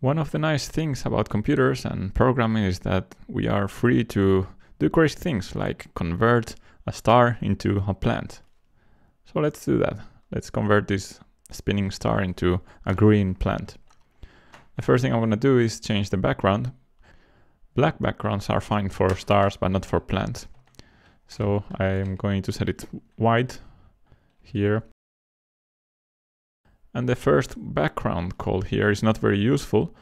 One of the nice things about computers and programming is that we are free to do crazy things like convert a star into a plant. So let's do that. Let's convert this spinning star into a green plant. The first thing I'm going to do is change the background. Black backgrounds are fine for stars, but not for plants. So I'm going to set it white here. And the first background called here is not very useful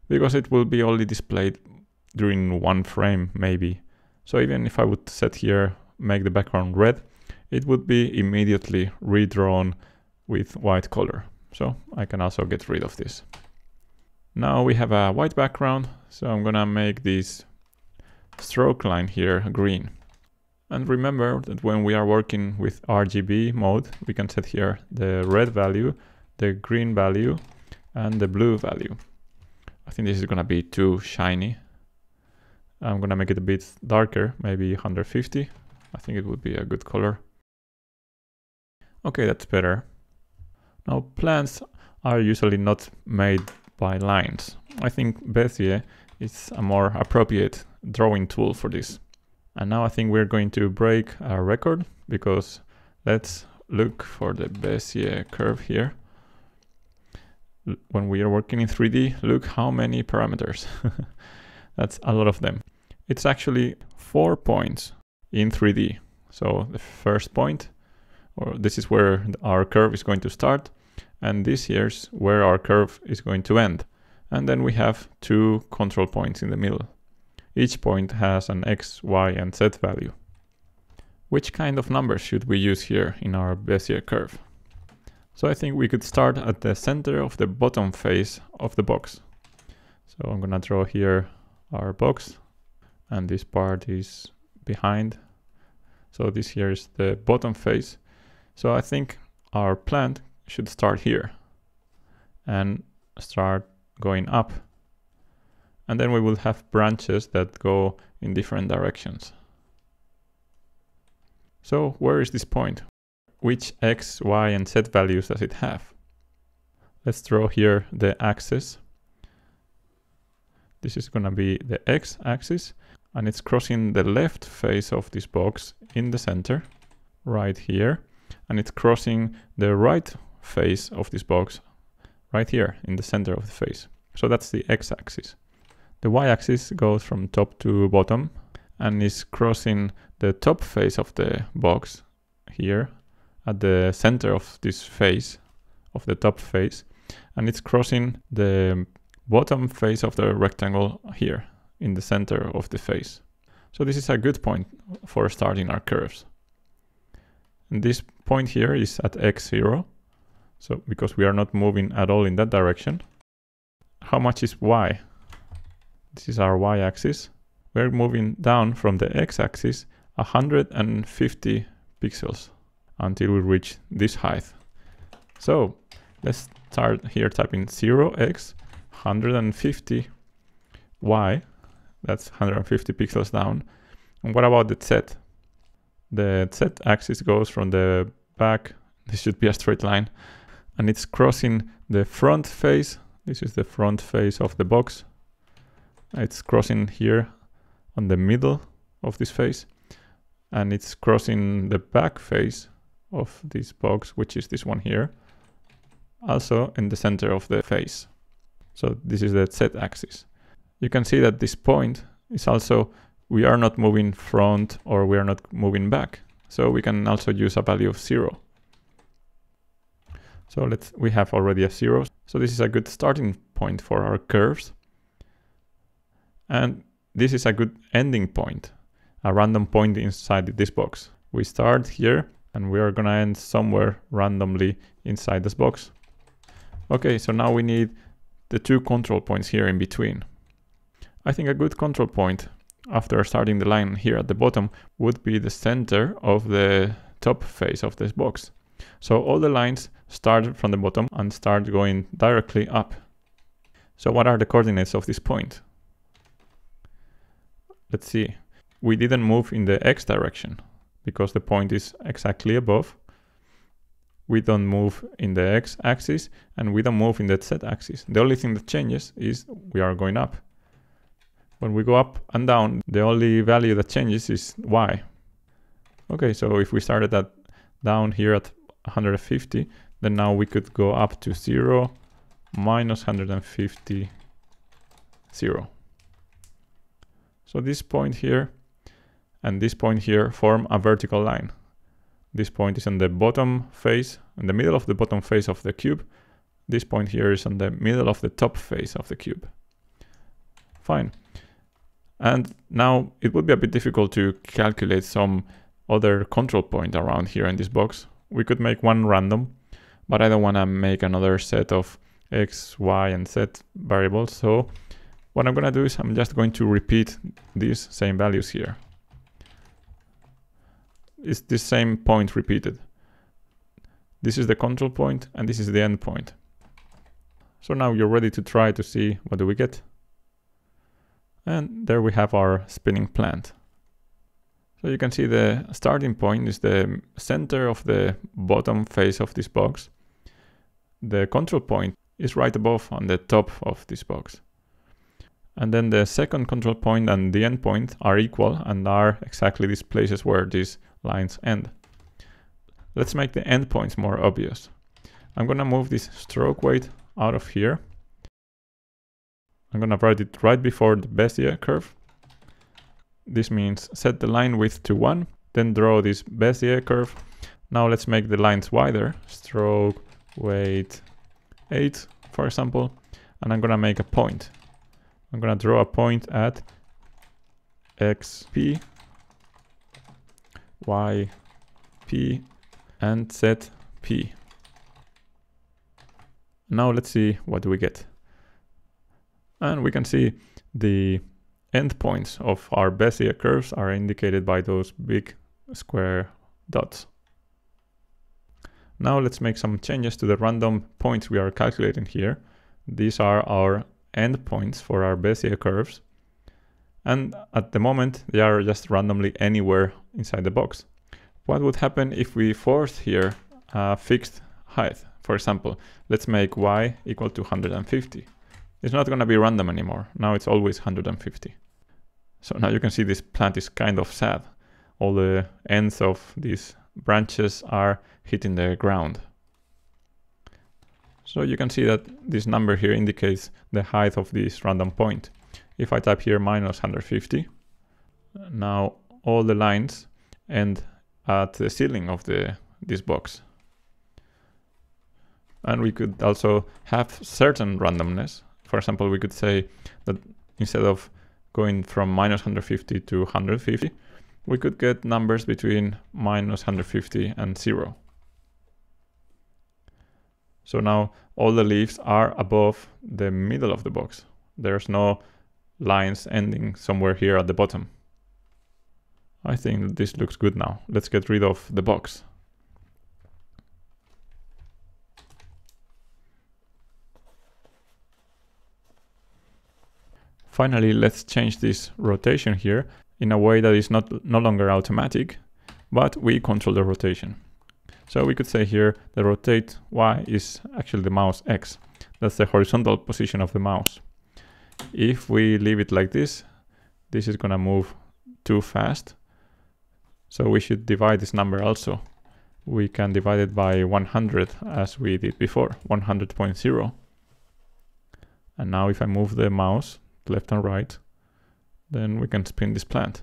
because it will be only displayed during one frame maybe. So even if I would set here, make the background red, it would be immediately redrawn with white color. So I can also get rid of this. Now we have a white background, so I'm gonna make this stroke line here green. And remember that when we are working with RGB mode, we can set here the red value, the green value, and the blue value. I think this is gonna be too shiny. I'm gonna make it a bit darker, maybe 150. I think it would be a good color. Okay, that's better. Now plants are usually not made by lines. I think Bezier is a more appropriate drawing tool for this. And now I think we're going to break our record, because let's look for the Bezier curve here. When we are working in 3D, look how many parameters. That's a lot of them. It's actually 4 points in 3D. So the first point, or this is where our curve is going to start, and this here's where our curve is going to end. And then we have 2 control points in the middle. Each point has an X, Y, and Z value. Which kind of numbers should we use here in our Bezier curve? So I think we could start at the center of the bottom face of the box. So I'm gonna draw here our box, and this part is behind. So this here is the bottom face. So I think our plant should start here and start going up. And then we will have branches that go in different directions. So where is this point? Which X, Y, and Z values does it have? Let's draw here the axis. This is gonna be the X axis, and it's crossing the left face of this box in the center, right here. And it's crossing the right face of this box right here in the center of the face. So that's the X axis. The Y axis goes from top to bottom and is crossing the top face of the box here at the center of this face, of the top face, and it's crossing the bottom face of the rectangle here in the center of the face. So this is a good point for starting our curves. And this point here is at x0, so because we are not moving at all in that direction. How much is y? This is our y-axis. We're moving down from the x-axis 150 pixels until we reach this height. So let's start here typing 0x 150 y. That's 150 pixels down. And what about the z? The z-axis goes from the back. This should be a straight line. And it's crossing the front face. This is the front face of the box. It's crossing here on the middle of this face. And it's crossing the back face of this box, which is this one here. Also in the center of the face. So this is the z-axis. You can see that this point is also, we are not moving front or we are not moving back. So we can also use a value of 0. So we have already a 0. So this is a good starting point for our curves. And this is a good ending point, a random point inside this box. We start here and we are gonna end somewhere randomly inside this box. Okay, so now we need the 2 control points here in between. I think a good control point after starting the line here at the bottom would be the center of the top face of this box. So all the lines start from the bottom and start going directly up. So what are the coordinates of this point? Let's see. We didn't move in the x direction because the point is exactly above. we don't move in the x-axis and we don't move in the z-axis. The only thing that changes is we are going up. When we go up and down, the only value that changes is y. Okay, so if we started at down here at 150, then now we could go up to 0, minus 150, 0. So this point here and this point here form a vertical line. This point is on the bottom face, in the middle of the bottom face of the cube. This point here is on the middle of the top face of the cube. Fine. And now it would be a bit difficult to calculate some other control point around here in this box. We could make one random, but I don't want to make another set of x, y, and z variables. So what I'm going to do is I'm just going to repeat these same values here. It's the same point repeated. This is the control point and this is the end point. So now you're ready to try to see what do we get. And there we have our spinning plant. So you can see the starting point is the center of the bottom face of this box. The control point is right above on the top of this box. And then the second control point and the end point are equal and are exactly these places where these lines end. Let's make the endpoints more obvious. I'm going to move this stroke weight out of here. I'm going to write it right before the Bezier curve. This means set the line width to 1, then draw this Bezier curve. Now let's make the lines wider. Stroke weight 8, for example, and I'm going to make a point. I'm going to draw a point at xp, yp, and zp. Now let's see what do we get. And we can see the endpoints of our Bezier curves are indicated by those big square dots. Now let's make some changes to the random points we are calculating here. These are our endpoints for our Bezier curves. And at the moment, they are just randomly anywhere inside the box. What would happen if we forced here a fixed height? For example, let's make y equal to 150. It's not going to be random anymore. Now it's always 150. So now you can see this plant is kind of sad. All the ends of these branches are hitting the ground. So you can see that this number here indicates the height of this random point. If I type here minus 150, now all the lines end at the ceiling of this box. And we could also have certain randomness. For example, we could say that instead of going from minus 150 to 150, we could get numbers between minus 150 and 0. So now all the leaves are above the middle of the box. There's no lines ending somewhere here at the bottom. I think this looks good now. Let's get rid of the box. Finally, let's change this rotation here in a way that is no longer automatic, but we control the rotation. So we could say here the rotate y is actually the mouse x. That's the horizontal position of the mouse. If we leave it like this, this is going to move too fast. So we should divide this number also. We can divide it by 100 as we did before, 100.0. And now if I move the mouse left and right, then we can spin this plant.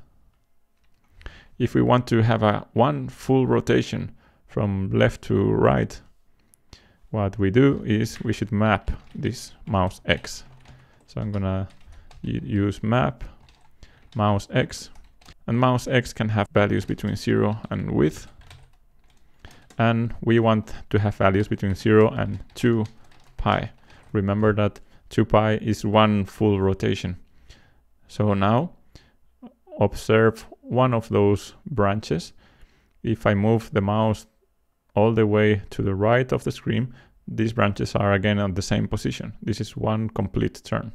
If we want to have one full rotation from left to right, what we do is we should map this mouse X. So I'm gonna use map mouse X, and mouse X can have values between 0 and width, and we want to have values between 0 and 2 pi. Remember that 2 pi is one full rotation. So now observe one of those branches. If I move the mouse all the way to the right of the screen, these branches are again at the same position. This is one complete turn.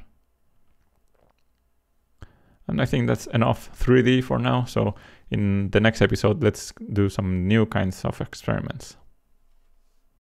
And I think that's enough 3D for now. So in the next episode, let's do some new kinds of experiments.